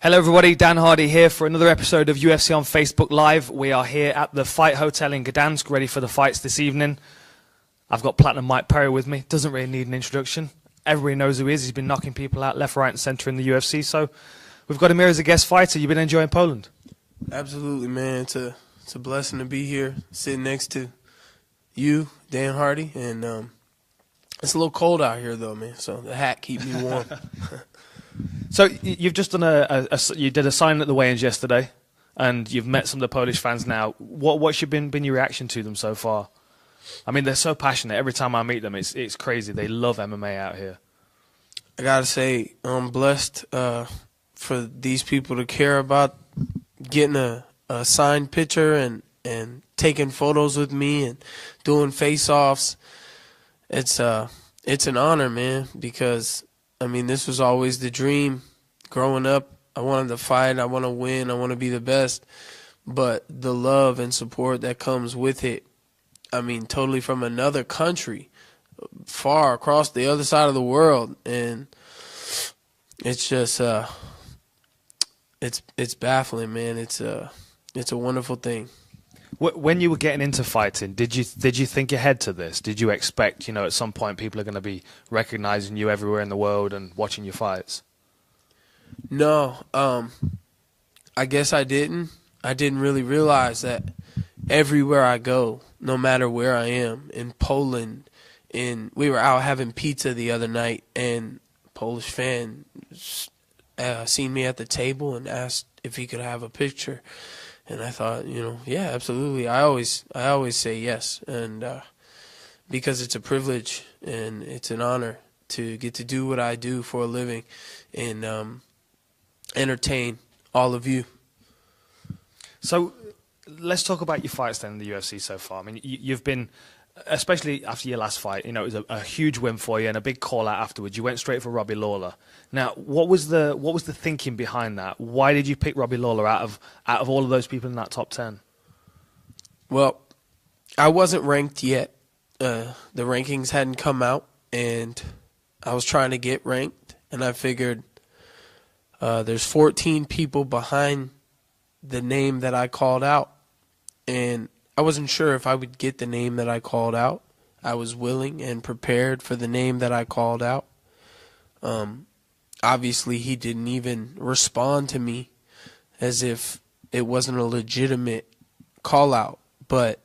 Hello everybody, Dan Hardy here for another episode of UFC on Facebook Live. We are here at the Fight Hotel in Gdansk, ready for the fights this evening. I've got Platinum Mike Perry with me, doesn't really need an introduction. Everybody knows who he is, he's been knocking people out left, right and centre in the UFC. So we've got him here as a guest fighter. You've been enjoying Poland? Absolutely, man. It's a blessing to be here, sitting next to you, Dan Hardy. And it's a little cold out here though, man, so the hat keeps me warm. So you've just done you did a sign at the weigh-ins yesterday, and you've met some of the Polish fans now. What's been your reaction to them so far? I mean, they're so passionate. Every time I meet them, it's crazy. They love MMA out here. I gotta say, I'm blessed for these people to care about getting a signed picture and taking photos with me and doing face-offs. It's an honor, man, because I mean, this was always the dream growing up. I wanted to fight. I want to win. I want to be the best. But the love and support that comes with it, I mean, totally from another country, far across the other side of the world. And it's just, it's baffling, man. It's a wonderful thing. When you were getting into fighting, did you think ahead to this? Did you expect, at some point people are going to be recognizing you everywhere in the world and watching your fights? No, I guess I didn't. I didn't really realize that everywhere I go, no matter where I am, in Poland, we were out having pizza the other night, and a Polish fan seen me at the table and asked if he could have a picture. And I thought, yeah, absolutely. I always say yes, and because it's a privilege and it's an honor to get to do what I do for a living and entertain all of you. So let's talk about your fights then in the UFC so far. I mean, you've been, especially after your last fight, it was a huge win for you and a big call out afterwards. You went straight for Robbie Lawler. Now, what was the thinking behind that? Why did you pick Robbie Lawler out of all of those people in that top 10? Well, I wasn't ranked yet. The rankings hadn't come out, and I was trying to get ranked, and I figured there's 14 people behind the name that I called out, and I wasn't sure if I would get the name that I called out. I was willing and prepared for the name that I called out. Obviously, he didn't even respond to me as if it wasn't a legitimate call out. But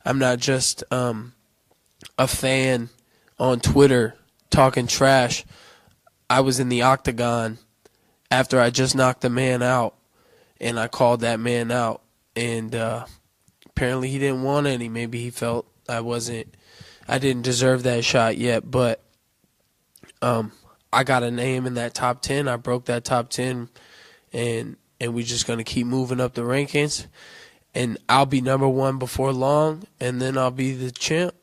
I'm not just a fan on Twitter talking trash. I was in the octagon after I just knocked a man out, and I called that man out. And apparently he didn't want any. Maybe he felt I didn't deserve that shot yet. But I got a name in that top 10. I broke that top 10, and we're just going to keep moving up the rankings. And I'll be number one before long, and then I'll be the champ.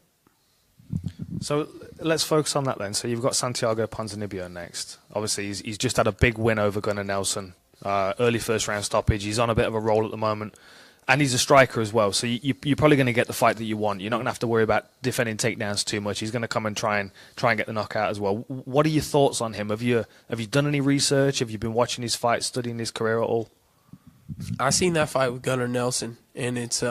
So let's focus on that then. So you've got Santiago Ponzinibbio next. Obviously, he's just had a big win over Gunnar Nelson. Early first-round stoppage. He's on a bit of a roll at the moment. And he's a striker as well, so you're probably going to get the fight that you want. You're not going to have to worry about defending takedowns too much. He's going to come and try and get the knockout as well. What are your thoughts on him? Have you done any research? Have you been watching his fights, studying his career at all? I seen that fight with Gunnar Nelson, and it's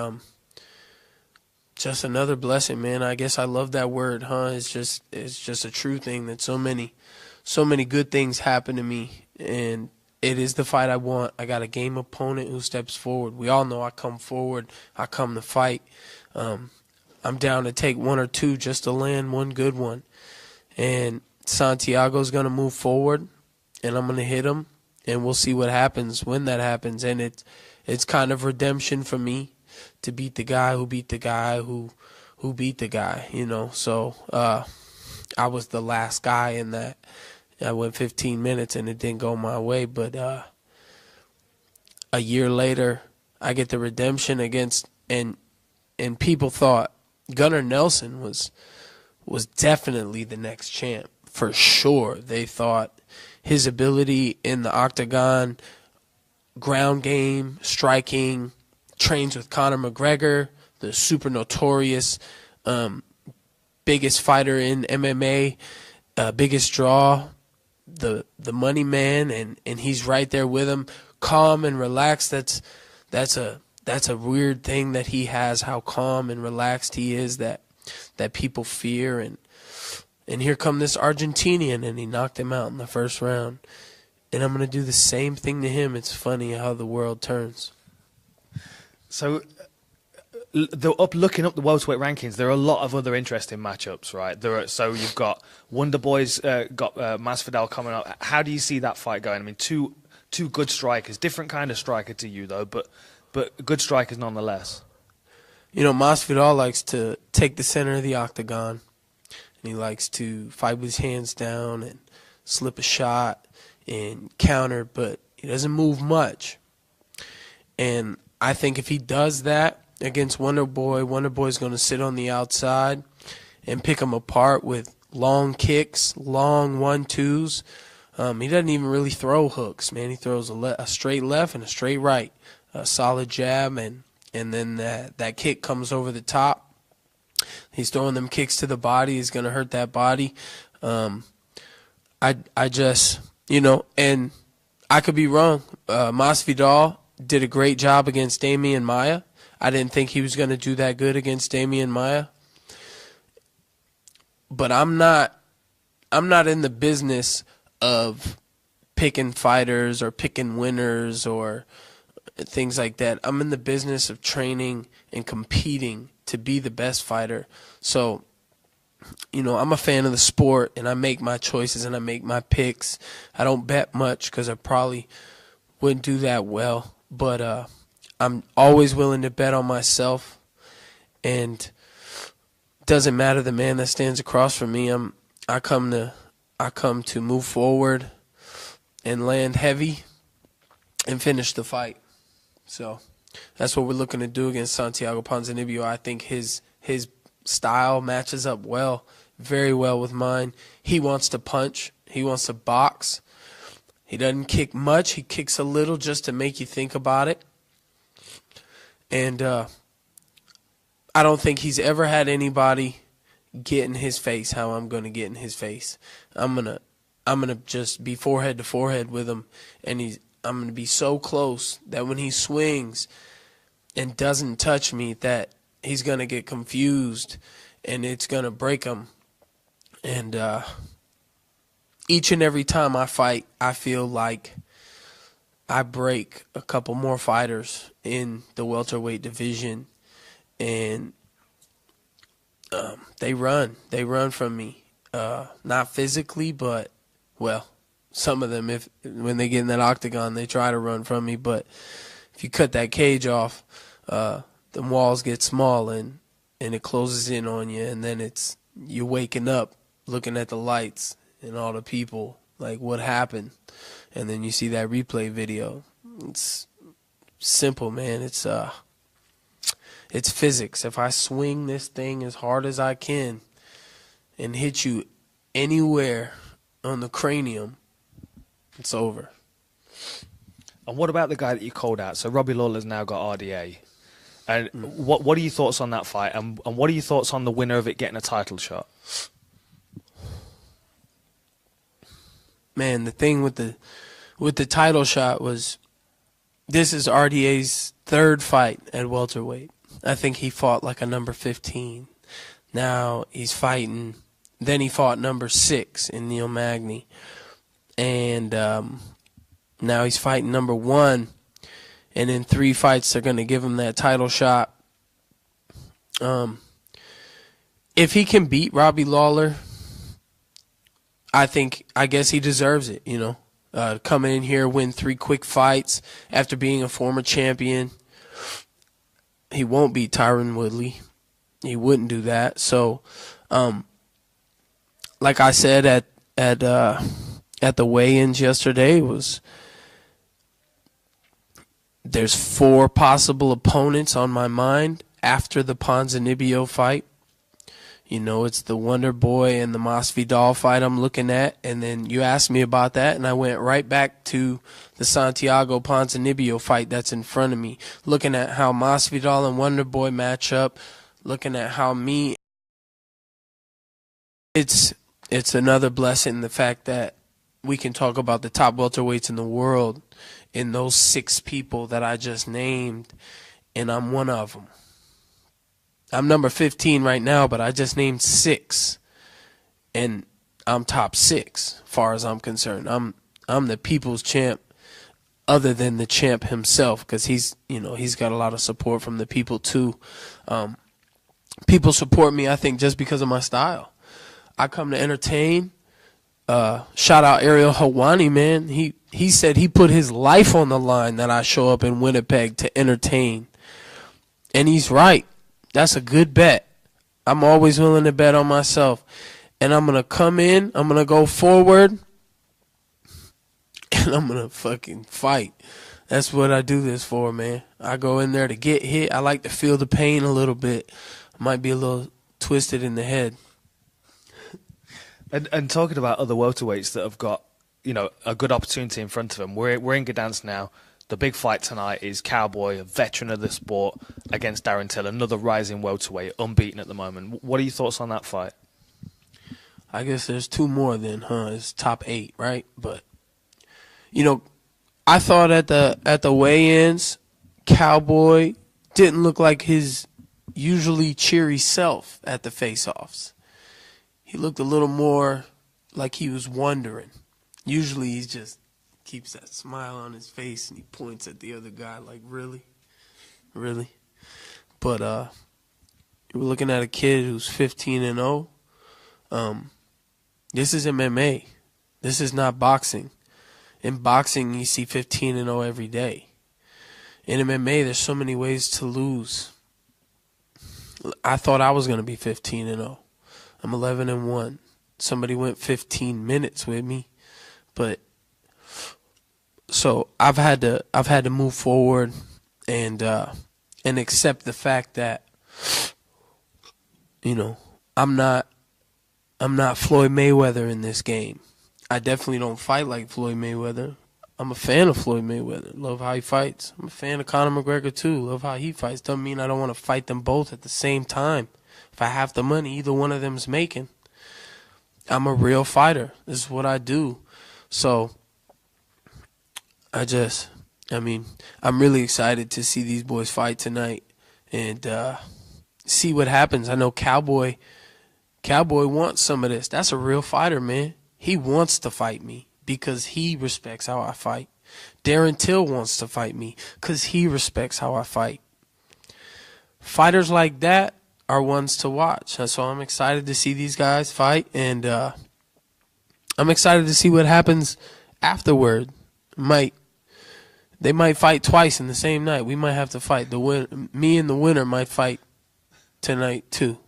just another blessing, man. I guess I love that word, huh? It's just a true thing that so many good things happen to me, and it is the fight I want. I got a game opponent who steps forward. We all know I come forward. I come to fight. I'm down to take one or two just to land one good one. And Santiago's going to move forward, and I'm going to hit him, and we'll see what happens when that happens. And it's kind of redemption for me to beat the guy who beat the guy who beat the guy, So I was the last guy in that. I went 15 minutes and it didn't go my way, but a year later, I get the redemption against, and people thought Gunnar Nelson was definitely the next champ, for sure. They thought his ability in the octagon, ground game, striking, trains with Conor McGregor, the super notorious biggest fighter in MMA, biggest draw. the money man, and he's right there with him, calm and relaxed. That's a weird thing that he has, how calm and relaxed he is, that people fear. And here come this Argentinian, and he knocked him out in the first round. And I'm going to do the same thing to him. It's funny how the world turns. So, looking up the welterweight rankings, there are a lot of other interesting matchups, right? So you've got Wonderboy's got Masvidal coming up. How do you see that fight going? I mean, two good strikers, different kind of striker to you though, but good strikers nonetheless. You know, Masvidal likes to take the center of the octagon, and he likes to fight with his hands down and slip a shot and counter, but he doesn't move much. And I think if he does that against Wonderboy's going to sit on the outside and pick him apart with long kicks, long 1-2s. He doesn't even really throw hooks, man. He throws a straight left and a straight right, a solid jab, and then that kick comes over the top. He's throwing them kicks to the body. He's going to hurt that body. I just, and I could be wrong. Masvidal did a great job against Damian Maia. I didn't think he was going to do that good against Damian Maia. But I'm not in the business of picking fighters or picking winners or things like that. I'm in the business of training and competing to be the best fighter. So, I'm a fan of the sport, and I make my choices and I make my picks. I don't bet much because I probably wouldn't do that well. But I'm always willing to bet on myself, and doesn't matter the man that stands across from me. I come to move forward and land heavy and finish the fight. So that's what we're looking to do against Santiago Ponzinibbio. I think his style matches up very well with mine. He wants to punch. He wants to box. He doesn't kick much. He kicks a little just to make you think about it. And I don't think he's ever had anybody get in his face how I'm going to get in his face. I'm gonna just be forehead to forehead with him, and I'm going to be so close that when he swings and doesn't touch me, that he's going to get confused and it's going to break him. And each and every time I fight, I feel like I break a couple more fighters in the welterweight division, and they run from me. Not physically, but, well, some of them, when they get in that octagon, they try to run from me. But if you cut that cage off, the walls get small and it closes in on you, and then you're waking up looking at the lights and all the people, like, what happened? And then you see that replay video. It's simple, man. It's physics. If I swing this thing as hard as I can and hit you anywhere on the cranium, it's over. And what about the guy that you called out? So Robbie Lawler's now got RDA. And what are your thoughts on that fight? And what are your thoughts on the winner of it getting a title shot? Man, the thing with the title shot was, this is RDA's third fight at welterweight. I think he fought like a number 15. Now he's fighting. Then he fought number 6 in Neil Magny. And now he's fighting number 1. And in 3 fights, they're going to give him that title shot. If he can beat Robbie Lawler, I guess he deserves it, coming in here, win 3 quick fights after being a former champion. He won't beat Tyron Woodley. He wouldn't do that. So, like I said at the weigh-ins yesterday, there's 4 possible opponents on my mind after the Ponzinibbio fight. It's the Wonderboy and the Masvidal fight I'm looking at. And then you asked me about that, and I went right back to the Santiago Ponzinibbio fight that's in front of me, looking at how Masvidal and Wonderboy match up, looking at how it's another blessing, the fact that we can talk about the top welterweights in the world in those 6 people that I just named, and I'm one of them. I'm number 15 right now, but I just named 6, and I'm top 6 far as I'm concerned. I'm the people's champ, other than the champ himself, because he's got a lot of support from the people too. People support me, I think, just because of my style. I come to entertain. Shout out Ariel Helwani, man. He said he put his life on the line that I show up in Winnipeg to entertain. And he's right. That's a good bet. I'm always willing to bet on myself. And I'm going to come in, I'm going to go forward, and I'm going to fucking fight. That's what I do this for, man. I go in there to get hit. I like to feel the pain a little bit. I might be a little twisted in the head. And talking about other welterweights that have got, a good opportunity in front of them, we're in Gdansk now. The big fight tonight is Cowboy, a veteran of the sport, against Darren Till, another rising welterweight, unbeaten at the moment. What are your thoughts on that fight? I guess there's 2 more then, huh? It's top 8, right? But, I thought at the weigh-ins, Cowboy didn't look like his usually cheery self at the face-offs. He looked a little more like he was wondering. Usually he just keeps that smile on his face and he points at the other guy like, really? Really? But we're looking at a kid who's 15-0. This is MMA. This is not boxing. In boxing, you see 15-0 every day. In MMA, there's so many ways to lose. I thought I was going to be 15-0. I'm 11-1. Somebody went 15 minutes with me, but so I've had to move forward and accept the fact that I'm not Floyd Mayweather in this game. I definitely don't fight like Floyd Mayweather. I'm a fan of Floyd Mayweather. Love how he fights. I'm a fan of Conor McGregor too. Love how he fights. Doesn't mean I don't want to fight them both at the same time. If I have the money, either one of them's making. I'm a real fighter. This is what I do. So I'm really excited to see these boys fight tonight and see what happens. I know Cowboy wants some of this. That's a real fighter, man. He wants to fight me because he respects how I fight. Darren Till wants to fight me because he respects how I fight. Fighters like that are ones to watch. So I'm excited to see these guys fight, and I'm excited to see what happens afterward. They might fight twice in the same night. We might have to fight. Me and the winner might fight tonight too.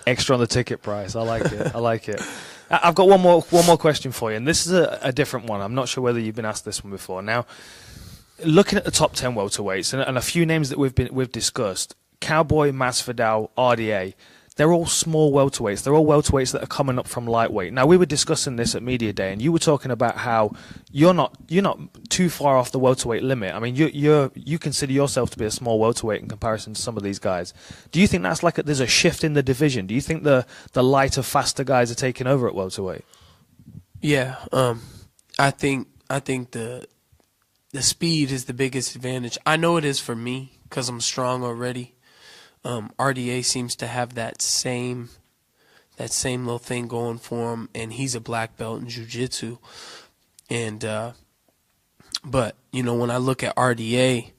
Extra on the ticket price. I like it. I like it. I've got one more question for you, and this is a different one. I'm not sure whether you've been asked this one before. Now, looking at the top 10 welterweights and a few names that we've discussed, Cowboy, Masvidal, RDA, they're all small welterweights. They're all welterweights that are coming up from lightweight. Now, we were discussing this at Media Day, and you were talking about how you're not too far off the welterweight limit. I mean, you consider yourself to be a small welterweight in comparison to some of these guys. Do you think that's there's a shift in the division? Do you think the lighter, faster guys are taking over at welterweight? Yeah, I think the speed is the biggest advantage. I know it is for me because I'm strong already. RDA seems to have that same little thing going for him, and he's a black belt in jiu-jitsu. And but when I look at RDA,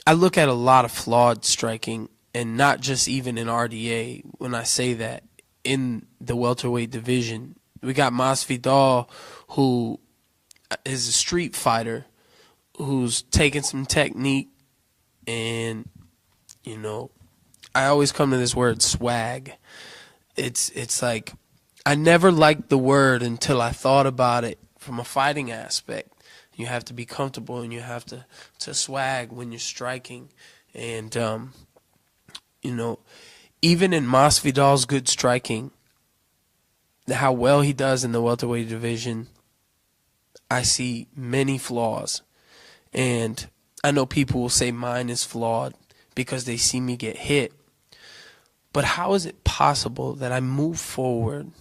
I look at a lot of flawed striking, and not just even in RDA. When I say that, in the welterweight division, we got Masvidal, who is a street fighter, who's taken some technique, and I always come to this word swag. It's like I never liked the word until I thought about it from a fighting aspect. You have to be comfortable and you have to swag when you're striking. And even in Masvidal's good striking, how well he does in the welterweight division, I see many flaws. And I know people will say mine is flawed because they see me get hit. But how is it possible that I move forward,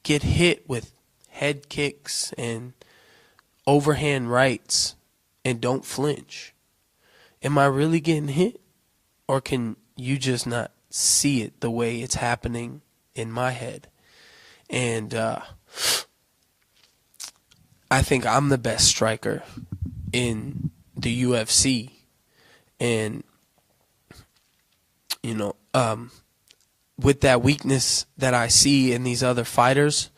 get hit with head kicks and overhand rights and don't flinch. Am I really getting hit? Or can you just not see it the way it's happening in my head? And I think I'm the best striker in the UFC. And, you know, with that weakness that I see in these other fighters,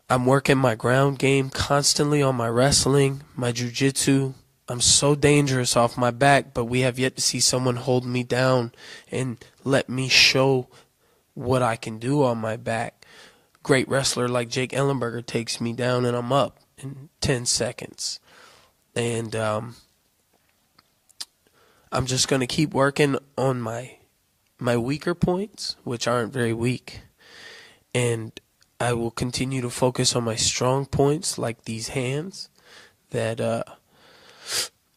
I'm working my ground game constantly on my wrestling, my jiu-jitsu. I'm so dangerous off my back, but we have yet to see someone hold me down and let me show what I can do on my back. Great wrestler like Jake Ellenberger takes me down and I'm up in 10 seconds. And I'm just going to keep working on my weaker points, which aren't very weak. And I will continue to focus on my strong points, like these hands that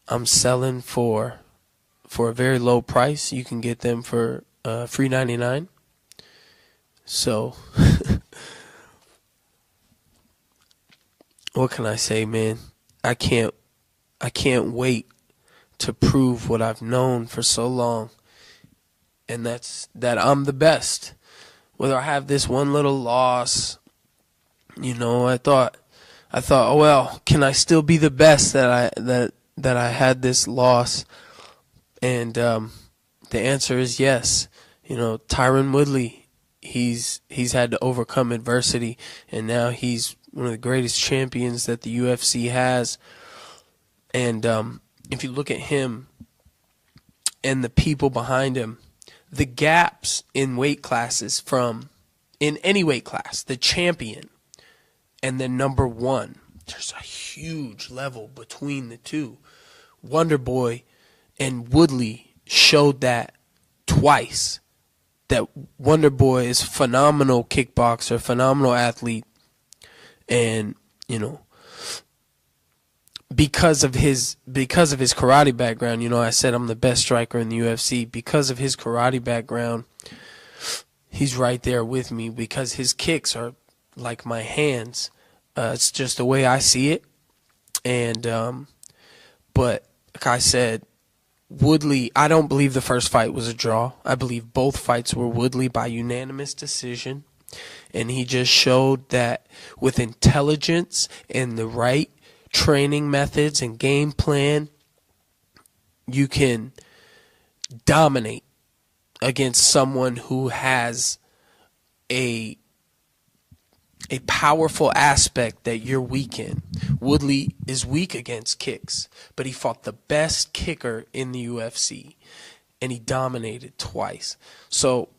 I'm selling for a very low price. You can get them for free $99. So what can I say, man? I can't wait to prove what I've known for so long, and that's that I'm the best. Whether I have this one little loss, you know, I thought, oh well, can I still be the best that I had this loss? And the answer is yes. You know, Tyron Woodley, he's had to overcome adversity, and now he's one of the greatest champions that the UFC has. And if you look at him and the people behind him, the gaps in weight classes from, in any weight class, the champion and the number one, there's a huge level between the two. Wonderboy and Woodley showed that twice. That Wonderboy is a phenomenal kickboxer, phenomenal athlete, and you know, because of his karate background, you know, I said I'm the best striker in the UFC. Because of his karate background, he's right there with me because his kicks are like my hands. It's just the way I see it. And but like I said, Woodley, I don't believe the first fight was a draw. I believe both fights were Woodley by unanimous decision. And he just showed that with intelligence and the right training methods and game plan, you can dominate against someone who has a powerful aspect that you're weak in. Woodley is weak against kicks, but he fought the best kicker in the UFC, and he dominated twice. So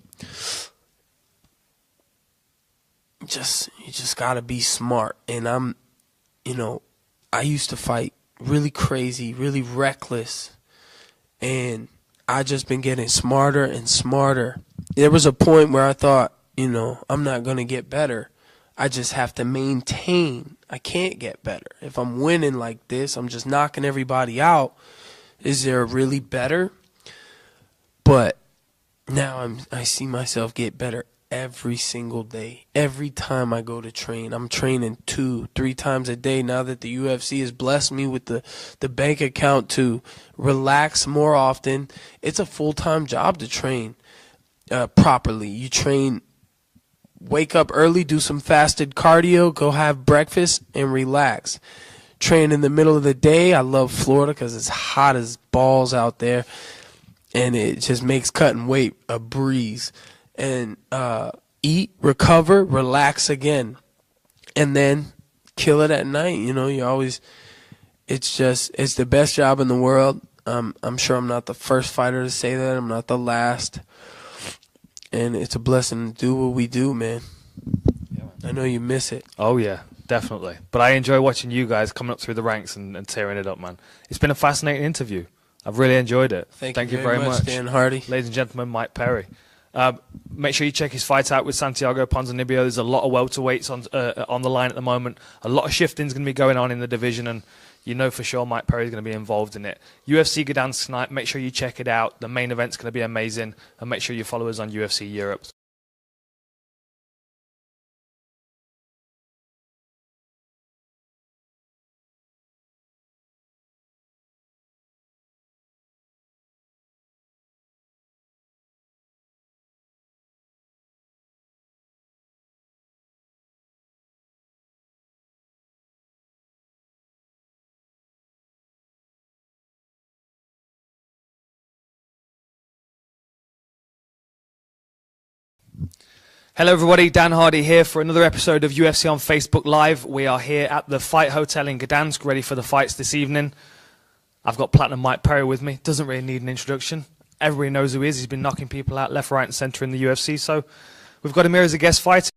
you just got to be smart. And I used to fight really crazy, really reckless, and I just been getting smarter and smarter. There was a point where I thought, I'm not going to get better. I just have to maintain. I can't get better. If I'm winning like this, I'm just knocking everybody out. Is there really better? But now I see myself get better every single day. Every time I go to train, I'm training 2-3 times a day now that the UFC has blessed me with the bank account to relax more often. It's a full-time job to train properly. You train, wake up early, do some fasted cardio, go have breakfast, and relax. Train in the middle of the day. I love Florida because it's hot as balls out there, and it just makes cutting weight a breeze. And eat, recover, relax again, and then kill it at night. You always, it's the best job in the world. I'm sure I'm not the first fighter to say that. I'm not the last. And it's a blessing to do what we do, man. Yeah, man. I know you miss it. Oh, yeah, definitely. But I enjoy watching you guys coming up through the ranks and tearing it up, man. It's been a fascinating interview. I've really enjoyed it. Thank you very much, Dan Hardy. Ladies and gentlemen, Mike Perry. Make sure you check his fight out with Santiago Ponzinibbio. There's a lot of welterweights on the line at the moment. A lot of shifting is going to be going on in the division, and you know for sure Mike Perry is going to be involved in it. UFC Gdansk tonight. Make sure you check it out. The main event's going to be amazing, and make sure you follow us on UFC Europe. Hello everybody, Dan Hardy here for another episode of UFC on Facebook Live. We are here at the Fight Hotel in Gdansk, ready for the fights this evening. I've got Platinum Mike Perry with me, doesn't really need an introduction. Everybody knows who he is, he's been knocking people out left, right and centre in the UFC, so we've got him here as a guest fighter.